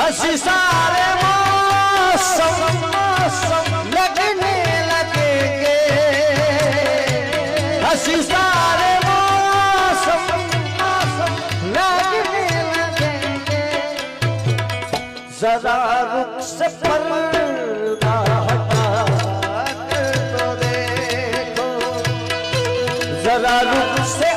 हंसी सारे मौसम लगने लगेंगे, हंसी सारे मौसम लगने लगेंगे। जरा रुख से पर्दा हटा कर तो देखो, जरा रुख से